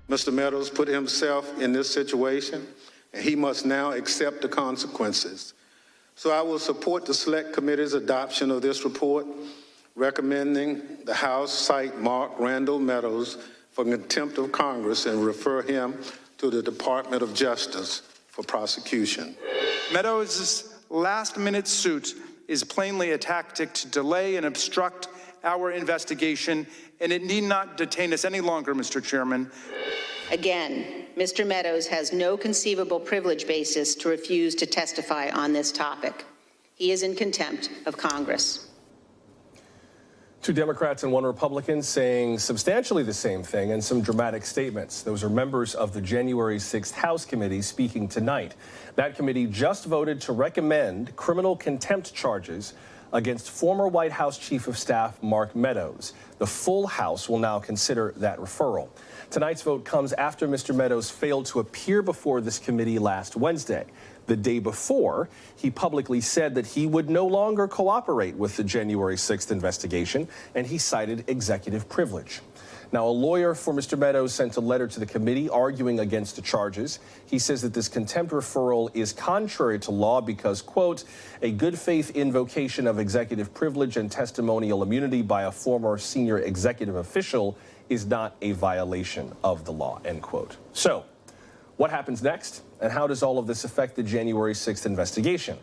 Mr. Meadows put himself in this situation, and he must now accept the consequences. So I will support the Select Committee's adoption of this report, recommending the House cite Mark Randall Meadows for contempt of Congress and refer him to the Department of Justice for prosecution. Meadows' last-minute suit is plainly a tactic to delay and obstruct our investigation, and it need not detain us any longer, Mr. Chairman. Again, Mr. Meadows has no conceivable privilege basis to refuse to testify on this topic. He is in contempt of Congress. Two Democrats and one Republican saying substantially the same thing and some dramatic statements. Those are members of the January 6th House Committee speaking tonight. That committee just voted to recommend criminal contempt charges against former White House Chief of Staff Mark Meadows. The full House will now consider that referral. Tonight's vote comes after Mr. Meadows failed to appear before this committee last Wednesday. The day before, he publicly said that he would no longer cooperate with the January 6th investigation, and he cited executive privilege. Now, a lawyer for Mr. Meadows sent a letter to the committee arguing against the charges. He says that this contempt referral is contrary to law because, quote, a good faith invocation of executive privilege and testimonial immunity by a former senior executive official is not a violation of the law, end quote. So, what happens next, and how does all of this affect the January 6th investigation?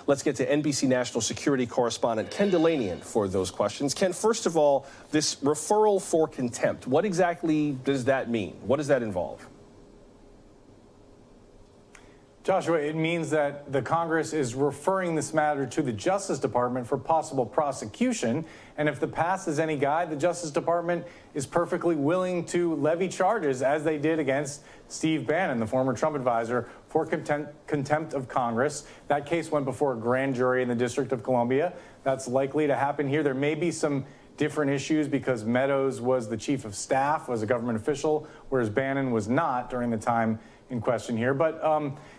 Let's get to NBC national security correspondent Ken Dilanian for those questions. Ken, first of all, this referral for contempt, what exactly does that mean? What does that involve? Joshua, it means that the Congress is referring this matter to the Justice Department for possible prosecution. And if the past is any guide, the Justice Department is perfectly willing to levy charges, as they did against Steve Bannon, the former Trump advisor, for contempt of Congress. That case went before a grand jury in the District of Columbia. That's likely to happen here. There may be some different issues because Meadows was the chief of staff, was a government official, whereas Bannon was not during the time in question here. But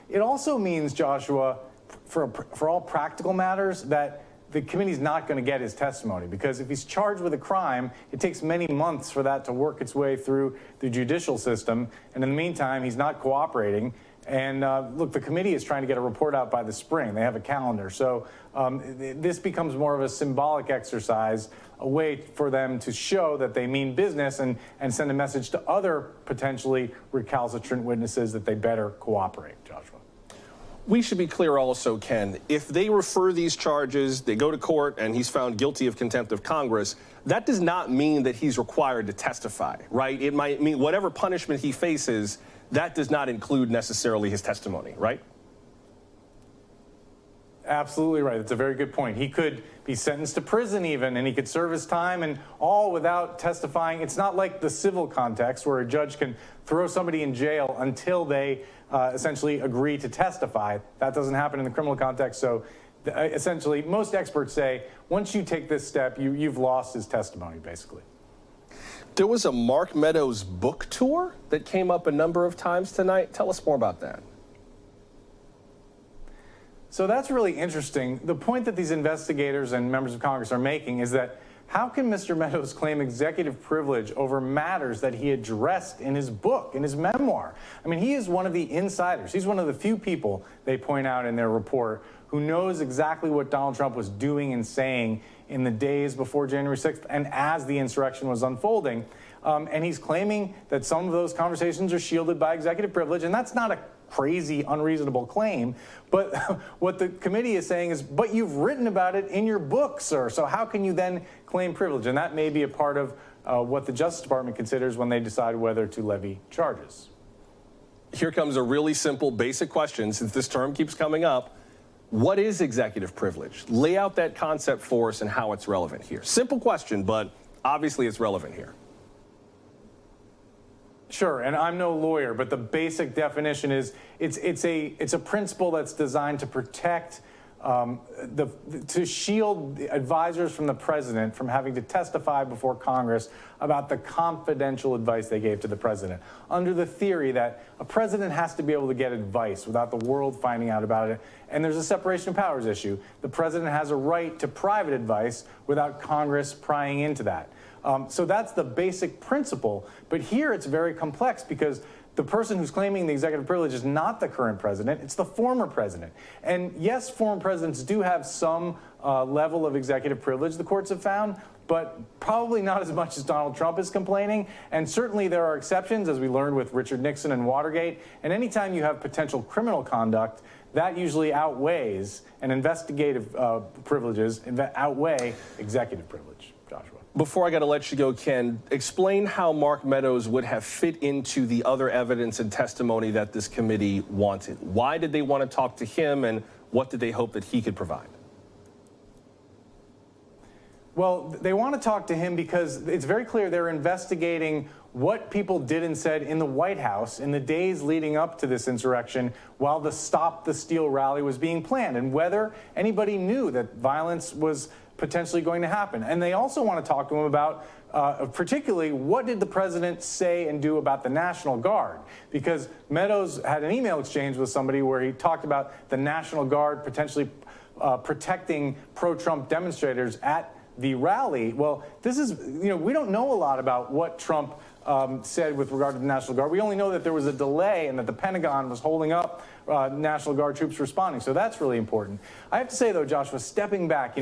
it also means, Joshua, for all practical matters, that the committee's not going to get his testimony, because if he's charged with a crime, it takes many months for that to work its way through the judicial system. And in the meantime, he's not cooperating. And look, the committee is trying to get a report out by the spring. They have a calendar. So this becomes more of a symbolic exercise, a way for them to show that they mean business and send a message to other potentially recalcitrant witnesses that they better cooperate, Joshua. We should be clear also, Ken, if they refer these charges, they go to court and he's found guilty of contempt of Congress, that does not mean that he's required to testify, right? It might mean whatever punishment he faces, that does not include necessarily his testimony, right? Absolutely right. That's a very good point. He could be sentenced to prison even, and he could serve his time, and all without testifying. It's not like the civil context where a judge can throw somebody in jail until they essentially agree to testify. That doesn't happen in the criminal context. So essentially, most experts say once you take this step, you've lost his testimony, basically. There was a Mark Meadows book tour that came up a number of times tonight. Tell us more about that. So that's really interesting. The point that these investigators and members of Congress are making is that how can Mr. Meadows claim executive privilege over matters that he addressed in his book, in his memoir? I mean, he is one of the insiders. He's one of the few people, they point out in their report, who knows exactly what Donald Trump was doing and saying in the days before January 6th and as the insurrection was unfolding. And he's claiming that some of those conversations are shielded by executive privilege, and that's not a crazy, unreasonable claim. But what the committee is saying is, but you've written about it in your book, sir, so how can you then claim privilege? And that may be a part of what the Justice Department considers when they decide whether to levy charges. Here comes a really simple, basic question, since this term keeps coming up. What is executive privilege? Lay out that concept for us and how it's relevant here. Simple question, but obviously it's relevant here. Sure, and I'm no lawyer, but the basic definition is it's a principle that's designed to protect, to shield advisors from the president from having to testify before Congress about the confidential advice they gave to the president, under the theory that a president has to be able to get advice without the world finding out about it. And there's a separation of powers issue. The president has a right to private advice without Congress prying into that. So that's the basic principle. But here it's very complex because the person who's claiming the executive privilege is not the current president, it's the former president. And yes, former presidents do have some level of executive privilege, the courts have found, but probably not as much as Donald Trump is complaining. And certainly there are exceptions, as we learned with Richard Nixon and Watergate. And anytime you have potential criminal conduct, that usually outweighs, and investigative privileges outweigh executive privilege. Joshua. Before I got to let you go, Ken, explain how Mark Meadows would have fit into the other evidence and testimony that this committee wanted. Why did they want to talk to him, and what did they hope that he could provide? Well, they want to talk to him because it's very clear they're investigating what people did and said in the White House in the days leading up to this insurrection while the Stop the Steal rally was being planned, and whether anybody knew that violence was potentially going to happen. And they also want to talk to him about particularly what did the president say and do about the National Guard, because Meadows had an email exchange with somebody where he talked about the National Guard potentially protecting pro-Trump demonstrators at the rally. Well, this is, we don't know a lot about what Trump said with regard to the National Guard. We only know that there was a delay and that the Pentagon was holding up National Guard troops responding. So that's really important. I have to say, though, Joshua, stepping back,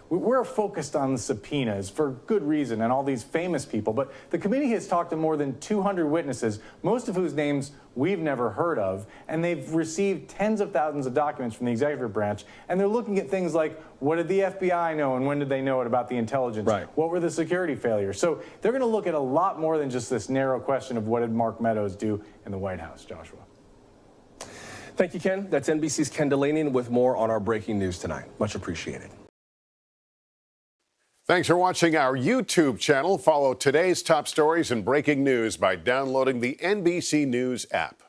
we're focused on the subpoenas for good reason and all these famous people. But the committee has talked to more than 200 witnesses, most of whose names we've never heard of. And they've received tens of thousands of documents from the executive branch. And they're looking at things like, what did the FBI know and when did they know it about the intelligence? Right. What were the security failures? So they're going to look at a lot more than just this narrow question of what did Mark Meadows do in the White House, Joshua. Thank you, Ken. That's NBC's Ken Dilanian with more on our breaking news tonight. Much appreciated. Thanks for watching our YouTube channel. Follow today's top stories and breaking news by downloading the NBC News app.